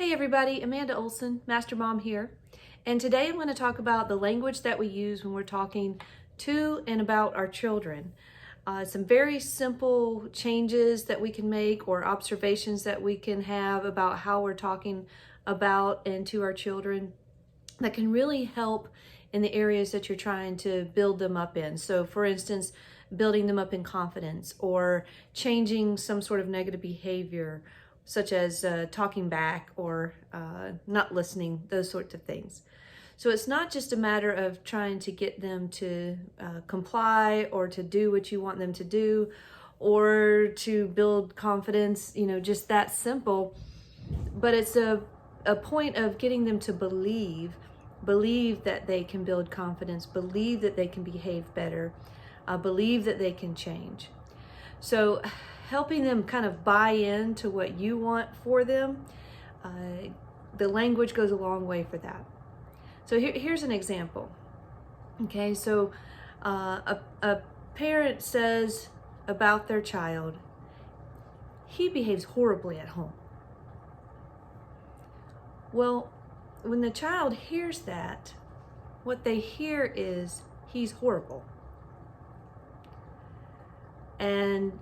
Hey everybody, Amanda Olson, Master Mom here. And today I'm going to talk about the language that we use when we're talking to and about our children. Some very simple changes that we can make or observations that we can have about how we're talking about and to our children that can really help in the areas that you're trying to build them up in. So for instance, building them up in confidence or changing some sort of negative behavior, such as talking back or not listening, those sorts of things. So it's not just a matter of trying to get them to comply or to do what you want them to do or to build confidence, just that simple. But it's a point of getting them to believe that they can build confidence, believe that they can behave better, believe that they can change. So helping them kind of buy into what you want for them, the language goes a long way for that. So here's an example. Okay, so a parent says about their child, he behaves horribly at home. Well, when the child hears that, what they hear is he's horrible. And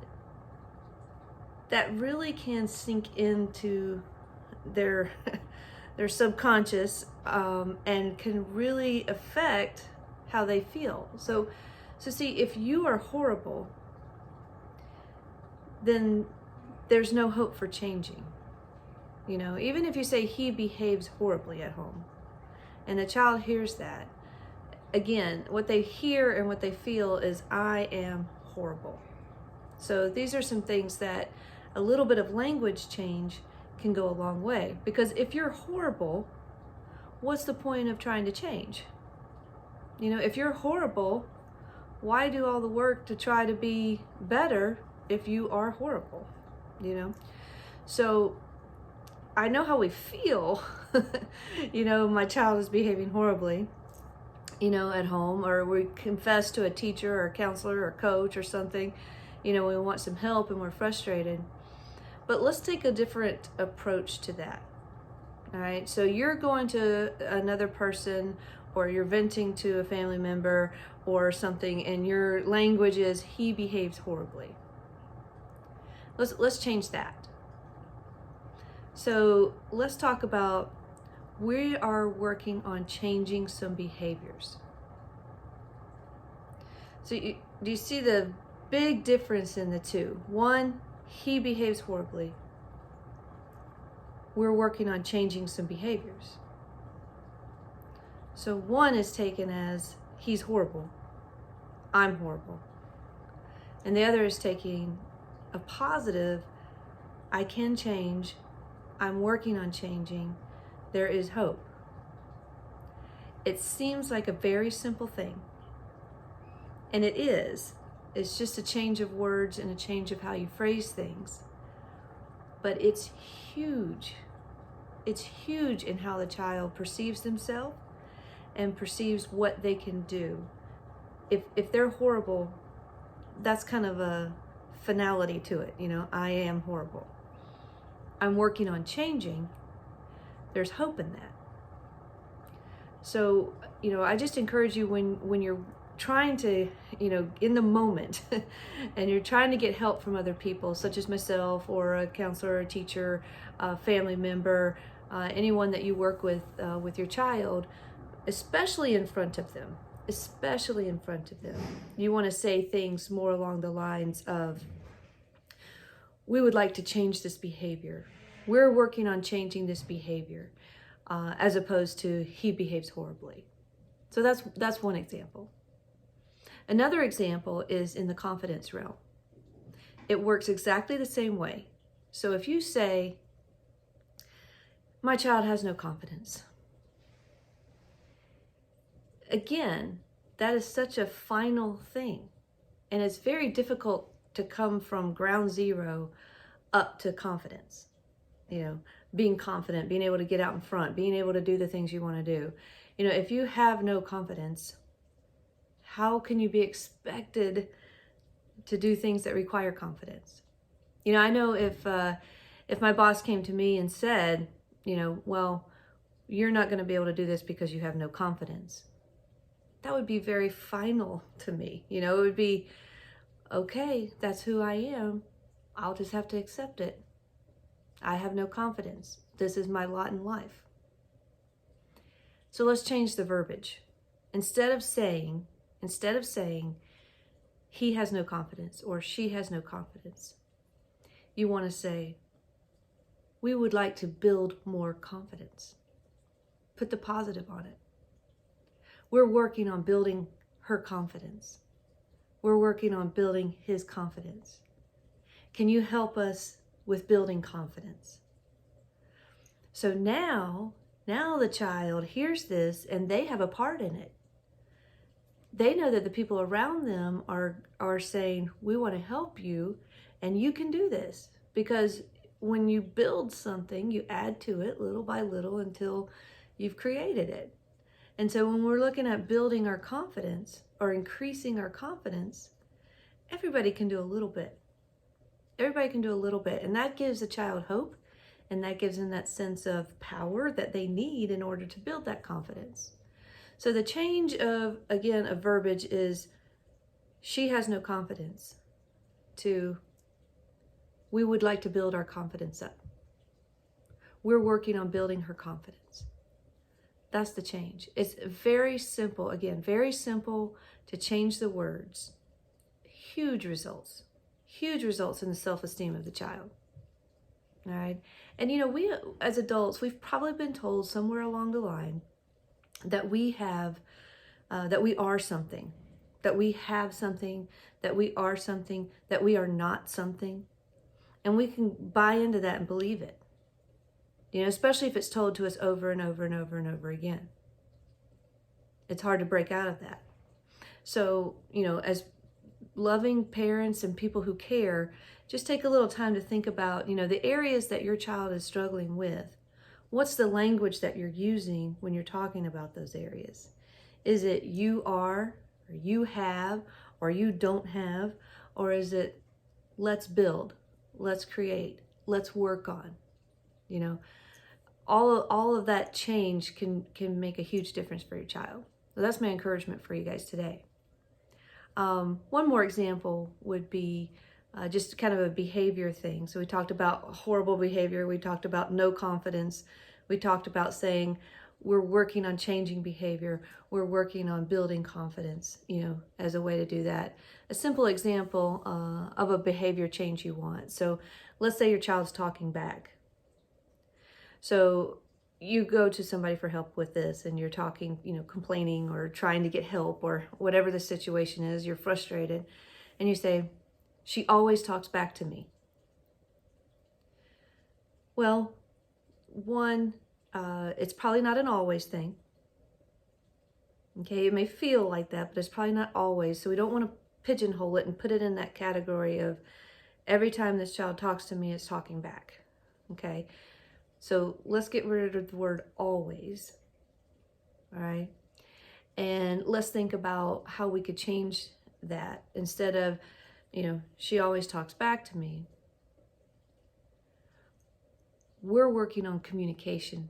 that really can sink into their subconscious and can really affect how they feel. So see, if you are horrible, then there's no hope for changing. Even if you say he behaves horribly at home and the child hears that, again, what they hear and what they feel is I am horrible. So these are some things that a little bit of language change can go a long way. Because if you're horrible, what's the point of trying to change? If you're horrible, why do all the work to try to be better if you are horrible? So I know how we feel, my child is behaving horribly, at home, or we confess to a teacher or a counselor or coach or something, we want some help and we're frustrated. But let's take a different approach to that. All right, so you're going to another person or you're venting to a family member or something and your language is he behaves horribly. Let's change that. So let's talk about we are working on changing some behaviors. So do you see the big difference in the two? One, he behaves horribly. We're working on changing some behaviors. So one is taken as he's horrible, I'm horrible. And the other is taking a positive, I can change, I'm working on changing, there is hope. It seems like a very simple thing. And it is. It's just a change of words and a change of how you phrase things. But it's huge. It's huge in how the child perceives themselves and perceives what they can do. If they're horrible, that's kind of a finality to it. I am horrible. I'm working on changing. There's hope in that. So, I just encourage you when you're trying to, in the moment, and you're trying to get help from other people, such as myself or a counselor, or a teacher, a family member, anyone that you work with your child, especially in front of them, you want to say things more along the lines of, we would like to change this behavior. We're working on changing this behavior, as opposed to he behaves horribly. So that's one example. Another example is in the confidence realm. It works exactly the same way. So if you say, my child has no confidence. Again, that is such a final thing. And it's very difficult to come from ground zero up to confidence. Being confident, being able to get out in front, being able to do the things you want to do. If you have no confidence, how can you be expected to do things that require confidence? I know if my boss came to me and said, well, you're not going to be able to do this because you have no confidence. That would be very final to me. It would be, okay, that's who I am. I'll just have to accept it. I have no confidence. This is my lot in life. So let's change the verbiage. Instead of saying, he has no confidence or she has no confidence, you want to say, we would like to build more confidence. Put the positive on it. We're working on building her confidence. We're working on building his confidence. Can you help us with building confidence? So now the child hears this and they have a part in it. They know that the people around them are saying, we want to help you and you can do this. Because when you build something, you add to it little by little until you've created it. And so when we're looking at building our confidence or increasing our confidence, everybody can do a little bit. Everybody can do a little bit. And that gives the child hope. And that gives them that sense of power that they need in order to build that confidence. So the change of verbiage is, she has no confidence, to, we would like to build our confidence up. We're working on building her confidence. That's the change. It's very simple. Again, very simple to change the words. Huge results in the self-esteem of the child. All right. And we as adults, we've probably been told somewhere along the line that we have, that we are something, that we have something, that we are something, that we are not something. And we can buy into that and believe it. Especially if it's told to us over and over and over and over again. It's hard to break out of that. So, as loving parents and people who care, just take a little time to think about, the areas that your child is struggling with. What's the language that you're using when you're talking about those areas? Is it you are, or you have, or you don't have? Or is it let's build, let's create, let's work on? All of that change can make a huge difference for your child. So that's my encouragement for you guys today. One more example would be just kind of a behavior thing. So we talked about horrible behavior. We talked about no confidence. We talked about saying we're working on changing behavior. We're working on building confidence, as a way to do that. A simple example of a behavior change you want. So let's say your child's talking back. So you go to somebody for help with this and you're talking, complaining or trying to get help or whatever the situation is, you're frustrated and you say, she always talks back to me. Well, one, it's probably not an always thing. Okay, it may feel like that, but it's probably not always. So we don't want to pigeonhole it and put it in that category of every time this child talks to me, it's talking back. Okay. So let's get rid of the word always, all right? And let's think about how we could change that. Instead of, she always talks back to me. We're working on communication.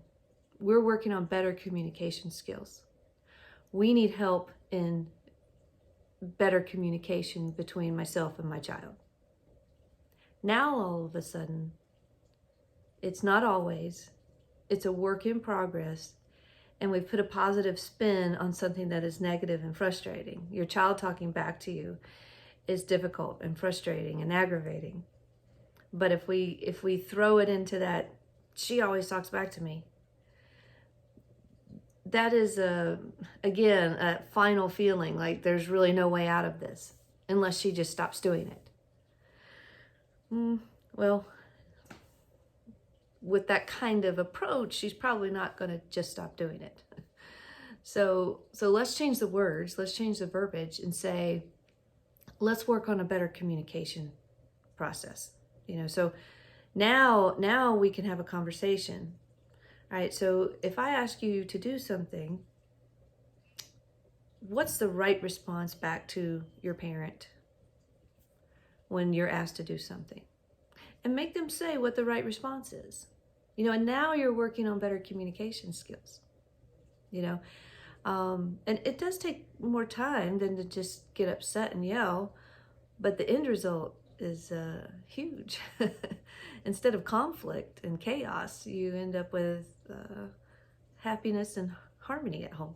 We're working on better communication skills. We need help in better communication between myself and my child. Now, all of a sudden, it's not always, it's a work in progress, and we've put a positive spin on something that is negative and frustrating. Your child talking back to you is difficult and frustrating and aggravating. But if we throw it into that, she always talks back to me, that is again a final feeling like there's really no way out of this unless she just stops doing it. Well, with that kind of approach, she's probably not going to just stop doing it. So let's change the words, let's change the verbiage and say, let's work on a better communication process. So now we can have a conversation. All right, so if I ask you to do something, what's the right response back to your parent when you're asked to do something? And make them say what the right response is. and now you're working on better communication skills, and it does take more time than to just get upset and yell, but the end result is huge. Instead of conflict and chaos, you end up with happiness and harmony at home,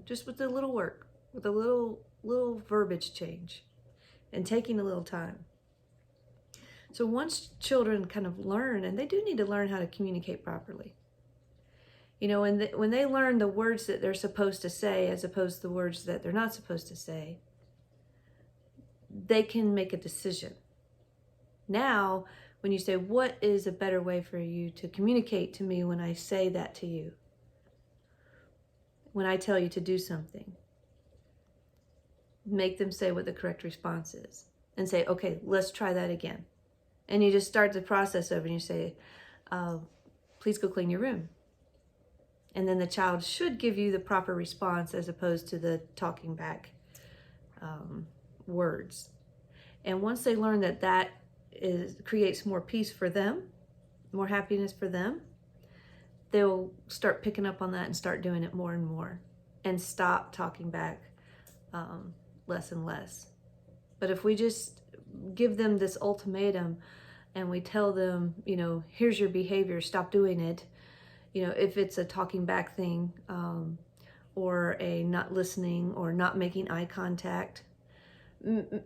just with a little work, with a little verbiage change and taking a little time. So once children kind of learn, and they do need to learn how to communicate properly, when they learn the words that they're supposed to say as opposed to the words that they're not supposed to say, they can make a decision. Now, when you say, what is a better way for you to communicate to me when I say that to you? When I tell you to do something, make them say what the correct response is and say, okay, let's try that again. And you just start the process over and you say, please go clean your room. And then the child should give you the proper response as opposed to the talking back words. And once they learn that creates more peace for them, more happiness for them, they'll start picking up on that and start doing it more and more and stop talking back less and less. But if we just give them this ultimatum and we tell them, here's your behavior, stop doing it, if it's a talking back thing or a not listening or not making eye contact,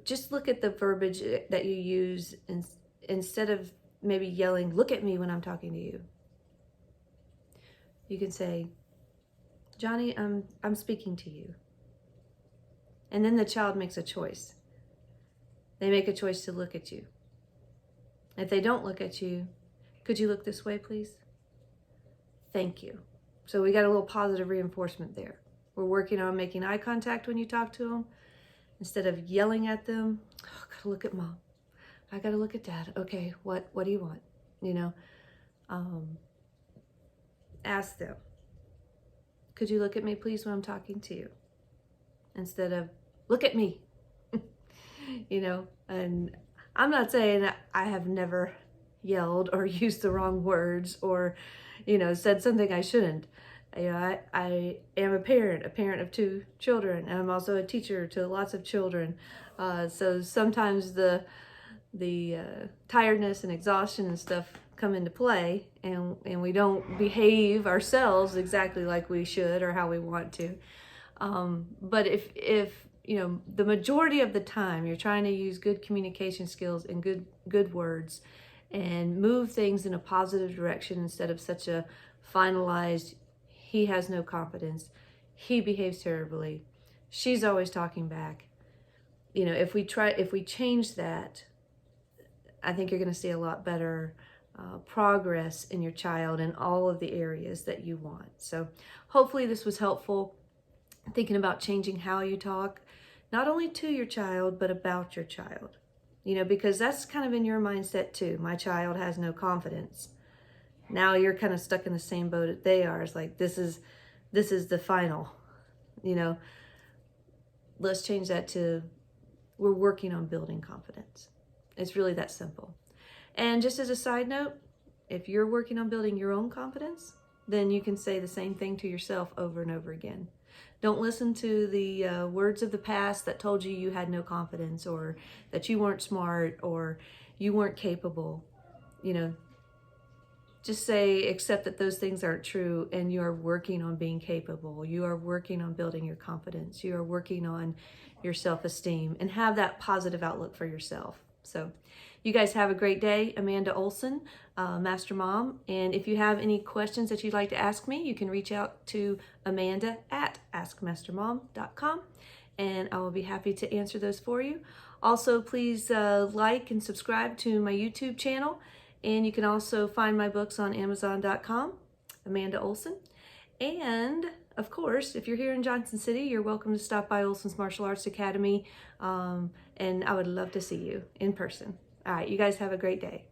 just look at the verbiage that you use instead of maybe yelling, look at me when I'm talking to you. You can say, Johnny, I'm speaking to you. And then the child makes a choice. They make a choice to look at you. If they don't look at you, could you look this way, please? Thank you. So we got a little positive reinforcement there. We're working on making eye contact when you talk to them. Instead of yelling at them, oh, I gotta look at mom. I gotta look at dad. Okay, what do you want? Ask them, could you look at me, please, when I'm talking to you? Instead of, look at me. And I'm not saying I have never yelled or used the wrong words or, said something I shouldn't. I am a parent of 2 children, and I'm also a teacher to lots of children. So sometimes the tiredness and exhaustion and stuff come into play, and we don't behave ourselves exactly like we should or how we want to. But if the majority of the time you're trying to use good communication skills and good words and move things in a positive direction instead of such a finalized, he has no confidence, he behaves terribly, she's always talking back. If we change that, I think you're going to see a lot better progress in your child in all of the areas that you want. So hopefully this was helpful, thinking about changing how you talk, not only to your child, but about your child. Because that's kind of in your mindset too. My child has no confidence. Now you're kind of stuck in the same boat that they are. It's like, this is the final, let's change that to, we're working on building confidence. It's really that simple. And just as a side note, if you're working on building your own confidence, then you can say the same thing to yourself over and over again. Don't listen to the words of the past that told you had no confidence or that you weren't smart or you weren't capable. Just accept that those things aren't true, and you are working on being capable. You are working on building your confidence. You are working on your self-esteem, and have that positive outlook for yourself. So you guys have a great day. Amanda Olson, Master Mom. And if you have any questions that you'd like to ask me, you can reach out to Amanda at askmastermom.com, and I will be happy to answer those for you. Also, please like and subscribe to my YouTube channel. And you can also find my books on Amazon.com, Amanda Olson. And of course, if you're here in Johnson City, you're welcome to stop by Olson's Martial Arts Academy. And I would love to see you in person. All right, you guys have a great day.